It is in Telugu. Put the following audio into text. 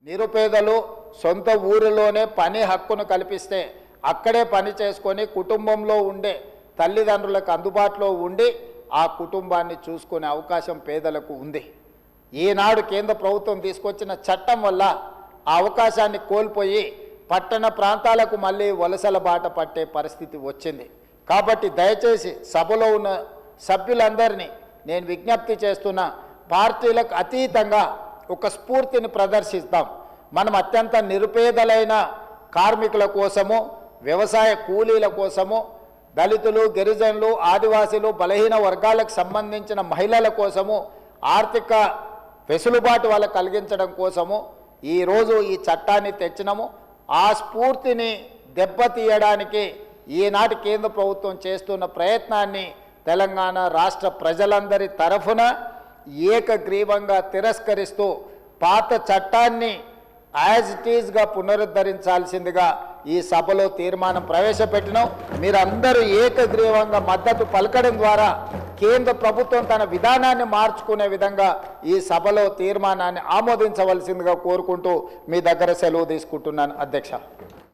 నిరుపేదలు సొంత ఊరిలోనే పని హక్కును కల్పిస్తే అక్కడే పని చేసుకొని కుటుంబంలో ఉండే తల్లిదండ్రులకు అందుబాటులో ఉండి ఆ కుటుంబాన్ని చూసుకునే అవకాశం పేదలకు ఉంది. ఈనాడు కేంద్ర ప్రభుత్వం తీసుకొచ్చిన చట్టం వల్ల ఆ అవకాశాన్ని కోల్పోయి పట్టణ ప్రాంతాలకు మళ్ళీ వలసల బాట పట్టే పరిస్థితి వచ్చింది. కాబట్టి దయచేసి సభలో ఉన్న సభ్యులందరినీ నేను విజ్ఞప్తి చేస్తున్నా, పార్టీలకు అతీతంగా ఒక స్ఫూర్తిని ప్రదర్శిస్తాం. మనం అత్యంత నిరుపేదలైన కార్మికుల కోసము, వ్యవసాయ కూలీల కోసము, దళితులు, గిరిజనులు, ఆదివాసీలు, బలహీన వర్గాలకు సంబంధించిన మహిళల కోసము ఆర్థిక వెసులుబాటు వాళ్ళకు కలిగించడం కోసము ఈరోజు ఈ చట్టాన్ని తెచ్చినాము. ఆ స్ఫూర్తిని దెబ్బతీయడానికి ఈనాటి కేంద్ర ప్రభుత్వం చేస్తున్న ప్రయత్నాన్ని తెలంగాణ రాష్ట్ర ప్రజలందరి తరఫున ఏకగ్రీవంగా తిరస్కరిస్తూ పాత చట్టాన్ని యాజ్ ఇట్ ఈజ్గా పునరుద్ధరించాల్సిందిగా ఈ సభలో తీర్మానం ప్రవేశపెట్టినాం. మీరందరూ ఏకగ్రీవంగా మద్దతు పలకడం ద్వారా కేంద్ర ప్రభుత్వం తన విధానాన్ని మార్చుకునే విధంగా ఈ సభలో తీర్మానాన్ని ఆమోదించవలసిందిగా కోరుకుంటూ మీ దగ్గర సెలవు తీసుకుంటున్నాను అధ్యక్ష.